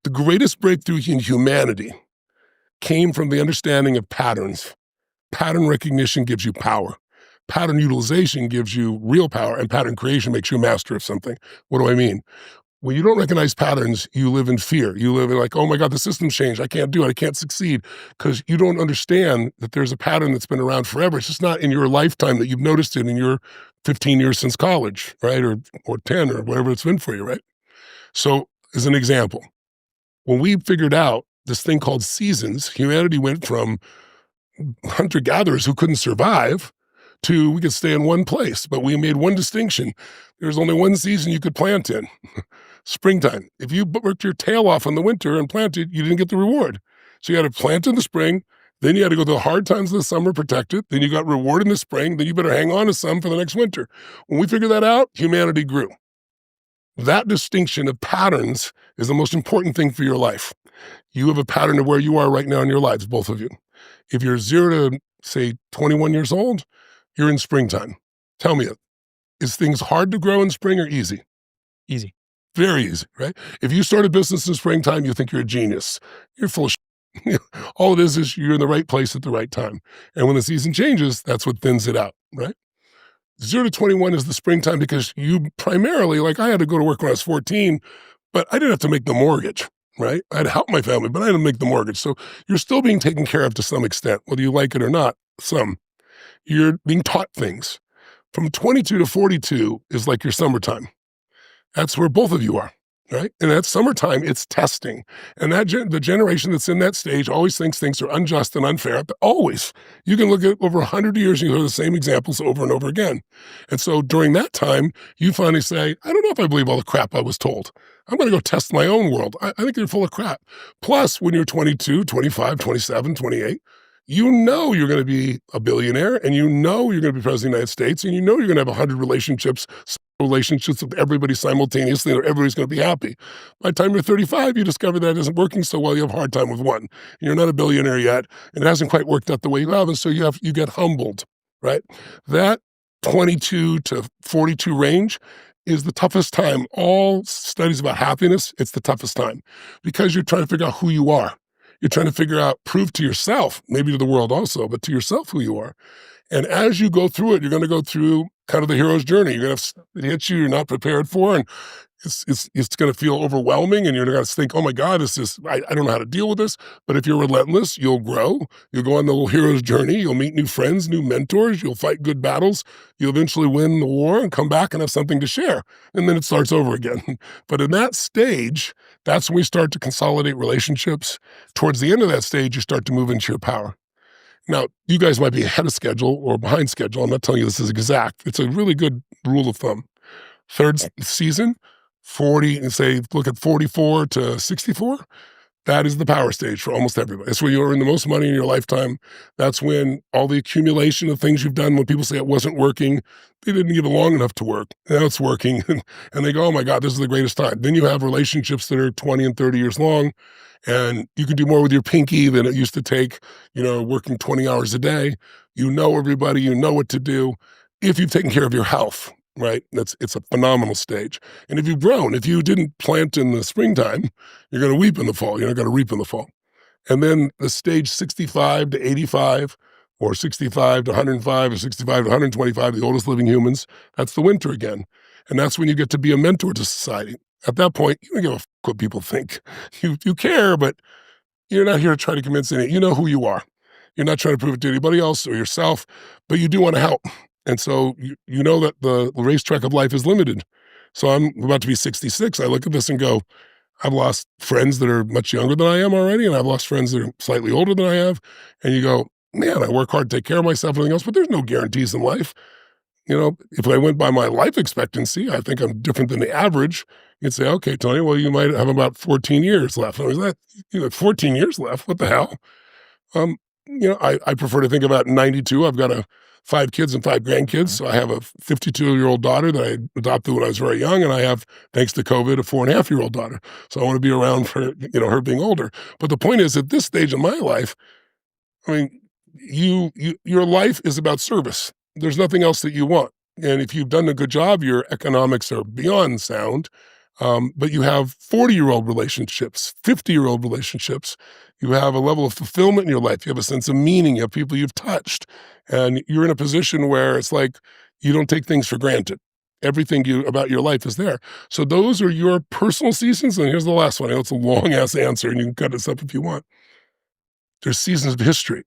The greatest breakthrough in humanity came from the understanding of patterns. Pattern recognition gives you power. Pattern utilization gives you real power, and pattern creation makes you a master of something. What do I mean? When you don't recognize patterns, you live in fear. You live in like, oh my God, the system's changed. I can't do it. I can't succeed because you don't understand that there's a pattern that's been around forever. It's just not in your lifetime that you've noticed it in your 15 years since college, right? Or 10 or whatever it's been for you, right? So as an example, when we figured out this thing called seasons, humanity went from hunter-gatherers who couldn't survive to we could stay in one place, but we made one distinction. There's only one season you could plant in, springtime. If you worked your tail off in the winter and planted, you didn't get the reward. So you had to plant in the spring, then you had to go through the hard times of the summer, protect it, then you got reward in the spring, then you better hang on to some for the next winter. When we figured that out, humanity grew. That distinction of patterns is the most important thing for your life. You have a pattern of where you are right now in your lives, both of you. If you're 0 to, say, 21 years old, you're in springtime. Tell me, is things hard to grow in spring or easy? Easy. Very easy, right? If you start a business in springtime, you think you're a genius. You're full of shit. All it is you're in the right place at the right time. And when the season changes, that's what thins it out, right? 0 to 21 is the springtime because you primarily, like I had to go to work when I was 14, but I didn't have to make the mortgage, right? I had to help my family, but I didn't make the mortgage. So you're still being taken care of to some extent, whether you like it or not, some. You're being taught things. From 22 to 42 is like your summertime. That's where both of you are, right? And that summertime, it's testing. And the generation that's in that stage always thinks things are unjust and unfair, but always. You can look at over 100 years and you hear the same examples over and over again. And so during that time, you finally say, I don't know if I believe all the crap I was told. I'm going to go test my own world. I think they're full of crap. Plus, when you're 22, 25, 27, 28, you know you're going to be a billionaire, and you know you're going to be president of the United States, and you know you're going to have 100 relationships with everybody simultaneously, and everybody's going to be happy. By the time you're 35, you discover that isn't working so well. You have a hard time with one. You're not a billionaire yet, and it hasn't quite worked out the way you have, and so you get humbled, right? That 22 to 42 range is the toughest time. All studies about happiness, it's the toughest time because you're trying to figure out who you are. You're trying to figure out, prove to yourself, maybe to the world also, but to yourself who you are. And as you go through it, you're going to go through kind of the hero's journey. You're going to have it hit you're not prepared for, and it's going to feel overwhelming, and you're going to think, oh my God, I don't know how to deal with this. But if you're relentless, you'll grow. You'll go on the little hero's journey. You'll meet new friends, new mentors. You'll fight good battles. You'll eventually win the war and come back and have something to share. And then it starts over again. But in that stage, that's when we start to consolidate relationships. Towards the end of that stage, you start to move into your power. Now, you guys might be ahead of schedule or behind schedule. I'm not telling you this is exact. It's a really good rule of thumb. Third season, 40, and say, look at 44 to 64. That is the power stage for almost everybody. It's when you earn the most money in your lifetime. That's when all the accumulation of things you've done, when people say it wasn't working, they didn't give it long enough to work. Now it's working. And they go, oh my God, this is the greatest time. Then you have relationships that are 20 and 30 years long. And you can do more with your pinky than it used to take, working 20 hours a day. You know everybody, you know what to do if you've taken care of your health, right? It's a phenomenal stage. And if you've grown, if you didn't plant in the springtime, you're going to weep in the fall. You're not going to reap in the fall. And then the stage 65 to 85, or 65 to 105, or 65 to 125, the oldest living humans, that's the winter again. And that's when you get to be a mentor to society. At that point, you don't give a f what people think. You care, but you're not here to try to convince any. You know who you are. You're not trying to prove it to anybody else or yourself, but you do want to help. And so you know that the racetrack of life is limited. So I'm about to be 66. I look at this and go, I've lost friends that are much younger than I am already, and I've lost friends that are slightly older than I have. And you go, man, I work hard to take care of myself and everything else, but there's no guarantees in life. If I went by my life expectancy, I think I'm different than the average. You'd say, okay, Tony, well, you might have about 14 years left. I was like, 14 years left? What the hell? I prefer to think about 92. I've got 5 kids and 5 grandkids. So I have a 52-year-old daughter that I adopted when I was very young. And I have, thanks to COVID, a 4.5-year-old daughter. So I want to be around for, her being older. But the point is, at this stage in my life, I mean, your life is about service. There's nothing else that you want. And if you've done a good job, your economics are beyond sound. But you have 40-year-old relationships, 50-year-old relationships. You have a level of fulfillment in your life. You have a sense of meaning. You have people you've touched. And you're in a position where it's like you don't take things for granted. Everything about your life is there. So those are your personal seasons. And here's the last one. I know it's a long-ass answer, and you can cut this up if you want. There's seasons of history.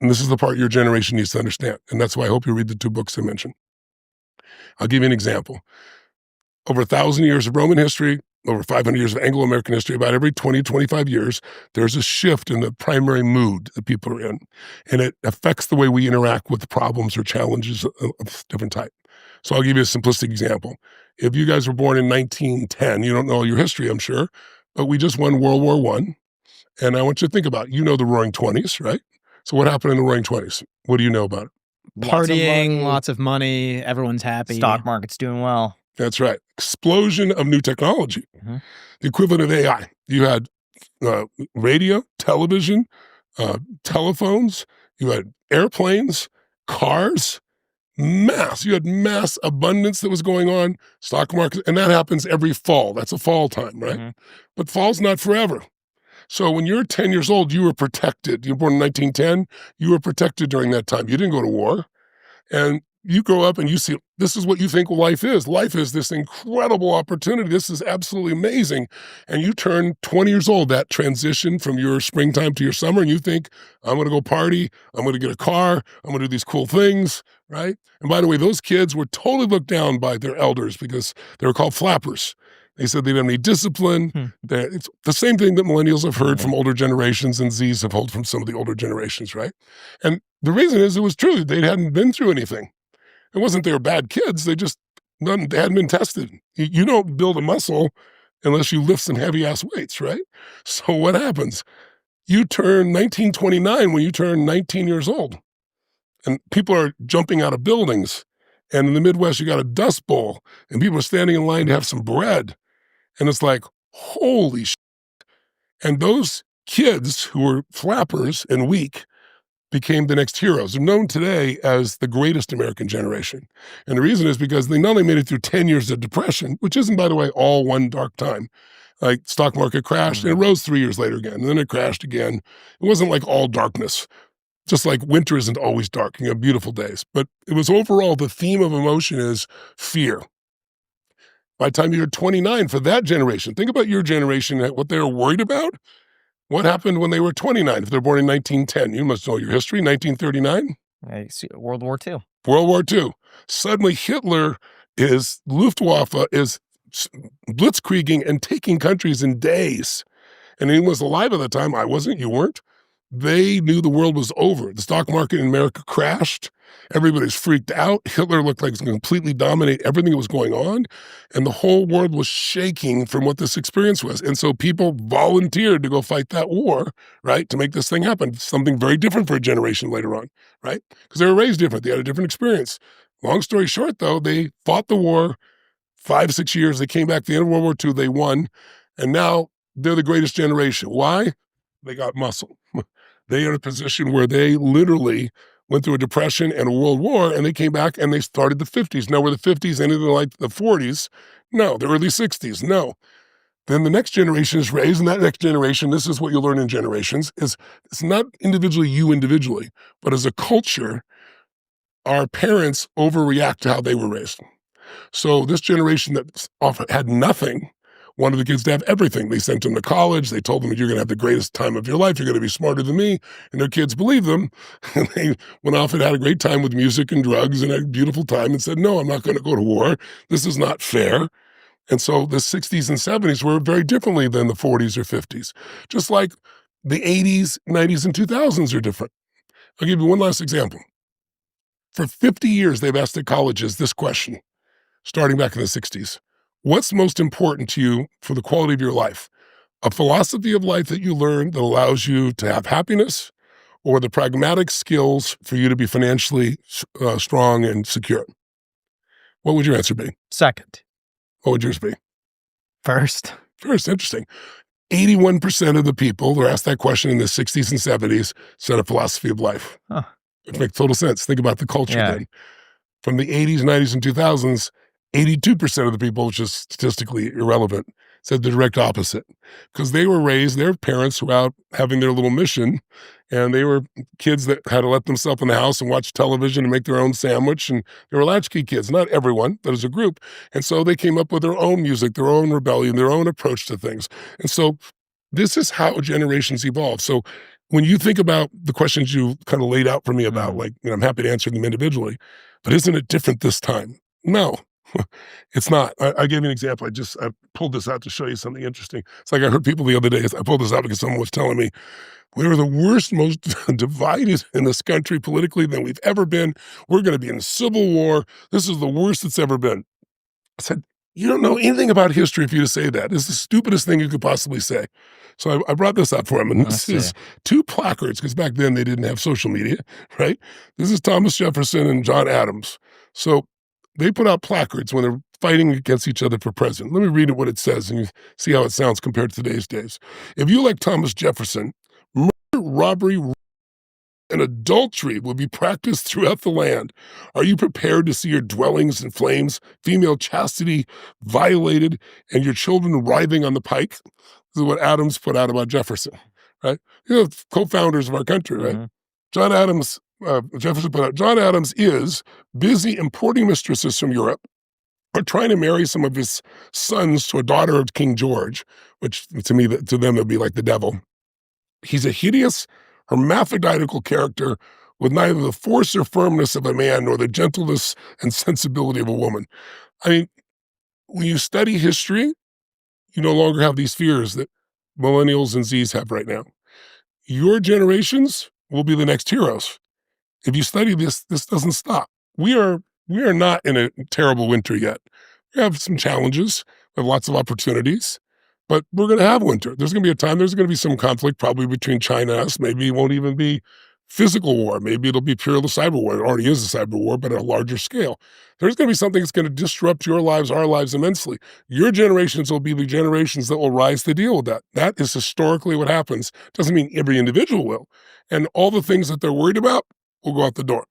And this is the part your generation needs to understand. And that's why I hope you read the 2 books I mentioned. I'll give you an example. Over 1,000 years of Roman history, over 500 years of Anglo-American history, about every 20, 25 years, there's a shift in the primary mood that people are in. And it affects the way we interact with problems or challenges of different type. So I'll give you a simplistic example. If you guys were born in 1910, you don't know your history, I'm sure, but we just won World War I. And I want you to think about it. You know the Roaring Twenties, right? So what happened in the Roaring Twenties? What do you know about it? Partying, lots of money, everyone's happy. Stock market's doing well. That's right. Explosion of new technology. Mm-hmm. The equivalent of AI. You had radio, television, telephones, you had airplanes, cars, you had mass abundance that was going on, stock market, and that happens every fall. That's a fall time, right? Mm-hmm. But fall's not forever. So when you're 10 years old, you were protected. You were born in 1910, you were protected during that time. You didn't go to war. And you grow up and you see, this is what you think life is. Life is this incredible opportunity. This is absolutely amazing. And you turn 20 years old, that transition from your springtime to your summer, and you think, I'm going to go party. I'm going to get a car. I'm going to do these cool things, right? And by the way, those kids were totally looked down by their elders because they were called flappers. They said they didn't have any discipline. It's the same thing that millennials have heard from older generations and Zs have heard from some of the older generations, right? And the reason is it was true. They hadn't been through anything. It wasn't they were bad kids. They hadn't been tested. You don't build a muscle unless you lift some heavy-ass weights, right? So what happens? You turn 1929 when you turn 19 years old. And people are jumping out of buildings. And in the Midwest, you got a dust bowl. And people are standing in line to have some bread. And it's like, holy shit. And those kids who were flappers and weak became the next heroes. They're known today as the greatest American generation. And the reason is because they not only made it through 10 years of depression, which isn't, by the way, all one dark time. Like stock market crashed and it rose 3 years later again, and then it crashed again. It wasn't like all darkness. Just like winter isn't always dark, you have beautiful days. But it was overall, the theme of emotion is fear. By the time you're 29 for that generation, think about your generation, what they were worried about. What happened when they were 29? If they're born in 1910, you must know your history. 1939? World War II. World War II. Suddenly Luftwaffe is blitzkrieging and taking countries in days. And he was alive at the time. I wasn't, you weren't. They knew the world was over. The stock market in America crashed. Everybody's freaked out. Hitler looked like he was going to completely dominate everything that was going on. And the whole world was shaking from what this experience was. And so people volunteered to go fight that war, right, to make this thing happen. Something very different for a generation later on, right? Because they were raised different. They had a different experience. Long story short, though, they fought the war 5, 6 years. They came back at the end of World War II. They won. And now they're the greatest generation. Why? They got muscle. They are in a position where they literally went through a depression and a world war, and they came back and they started the 50s. Now, were the 50s anything like the 40s? No. The early 60s? No. Then the next generation is raised, and that next generation, this is what you'll learn in generations, is it's not you individually, but as a culture, our parents overreact to how they were raised. So this generation that often had nothing wanted the kids to have everything. They sent them to college. They told them, you're going to have the greatest time of your life. You're going to be smarter than me. And their kids believed them. And they went off and had a great time with music and drugs and had a beautiful time and said, no, I'm not going to go to war. This is not fair. And so the 60s and 70s were very differently than the 40s or 50s. Just like the 80s, 90s, and 2000s are different. I'll give you one last example. For 50 years, they've asked the colleges this question, starting back in the 60s. What's most important to you for the quality of your life? A philosophy of life that you learn that allows you to have happiness, or the pragmatic skills for you to be financially strong and secure? What would your answer be? Second. What would yours be? First. First, interesting. 81% of the people who were asked that question in the 60s and 70s said a philosophy of life. Huh. It makes total sense. Think about the culture then. From the 80s, 90s, and 2000s, 82% of the people, which is statistically irrelevant, said the direct opposite, because they were raised, their parents were out having their little mission, and they were kids that had to let themselves in the house and watch television and make their own sandwich, and they were latchkey kids, not everyone, but as a group. And so they came up with their own music, their own rebellion, their own approach to things. And so this is how generations evolve. So when you think about the questions you kind of laid out for me about, like, I'm happy to answer them individually, but isn't it different this time? No, it's not. I gave you an example. I pulled this out to show you something interesting. It's like I heard people the other day, I pulled this out because someone was telling me, we are the worst, most divided in this country politically than we've ever been. We're going to be in civil war. This is the worst it's ever been. I said, you don't know anything about history for you to say that. It's the stupidest thing you could possibly say. So I brought this up for him, and this is 2 placards, because back then they didn't have social media, right? This is Thomas Jefferson and John Adams. So they put out placards when they're fighting against each other for president. Let me read it what it says, and you see how it sounds compared to today's days. If you, like Thomas Jefferson, murder, robbery, and adultery will be practiced throughout the land, are you prepared to see your dwellings in flames, female chastity violated, and your children writhing on the pike? This is what Adams put out about Jefferson, right? Co-founders of our country, right? John Adams, Jefferson put out, John Adams is busy importing mistresses from Europe, or trying to marry some of his sons to a daughter of King George, which to me, to them, would be like the devil. He's a hideous, hermaphroditical character with neither the force or firmness of a man nor the gentleness and sensibility of a woman. I mean, when you study history, you no longer have these fears that millennials and Zs have right now. Your generations will be the next heroes. If you study this, this doesn't stop. We are not in a terrible winter yet. We have some challenges, we have lots of opportunities, but we're going to have winter. There's going to be a time, there's going to be some conflict probably between China and us. Maybe it won't even be physical war. Maybe it'll be purely cyber war. It already is a cyber war, but at a larger scale. There's going to be something that's going to disrupt your lives, our lives immensely. Your generations will be the generations that will rise to deal with that. That is historically what happens. Doesn't mean every individual will. And all the things that they're worried about will go out the door.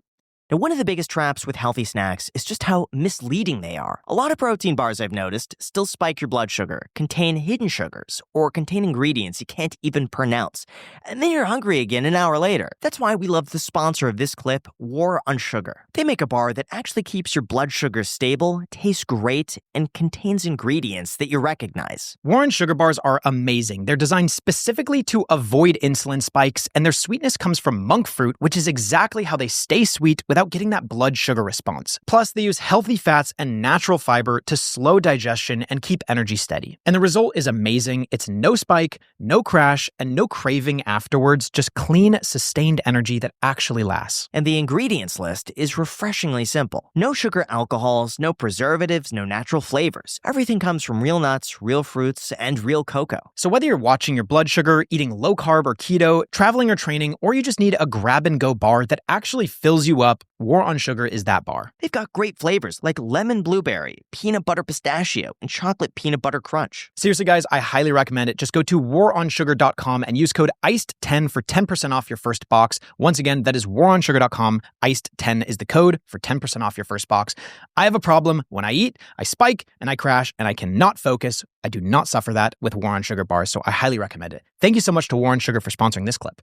Now, one of the biggest traps with healthy snacks is just how misleading they are. A lot of protein bars I've noticed still spike your blood sugar, contain hidden sugars, or contain ingredients you can't even pronounce. And then you're hungry again an hour later. That's why we love the sponsor of this clip, War on Sugar. They make a bar that actually keeps your blood sugar stable, tastes great, and contains ingredients that you recognize. War on Sugar bars are amazing. They're designed specifically to avoid insulin spikes, and their sweetness comes from monk fruit, which is exactly how they stay sweet without getting that blood sugar response. Plus, they use healthy fats and natural fiber to slow digestion and keep energy steady. And the result is amazing. It's no spike, no crash, and no craving afterwards, just clean, sustained energy that actually lasts. And the ingredients list is refreshingly simple. No sugar alcohols, no preservatives, no natural flavors. Everything comes from real nuts, real fruits, and real cocoa. So whether you're watching your blood sugar, eating low carb or keto, traveling or training, or you just need a grab-and-go bar that actually fills you up, War on Sugar is that bar. They've got great flavors like lemon blueberry, peanut butter pistachio, and chocolate peanut butter crunch. Seriously, guys, I highly recommend it. Just go to waronsugar.com and use code ICED10 for 10% off your first box. Once again, that is waronsugar.com. ICED10 is the code for 10% off your first box. I have a problem. When I eat, I spike and I crash and I cannot focus. I do not suffer that with War on Sugar bars, so I highly recommend it. Thank you so much to War on Sugar for sponsoring this clip.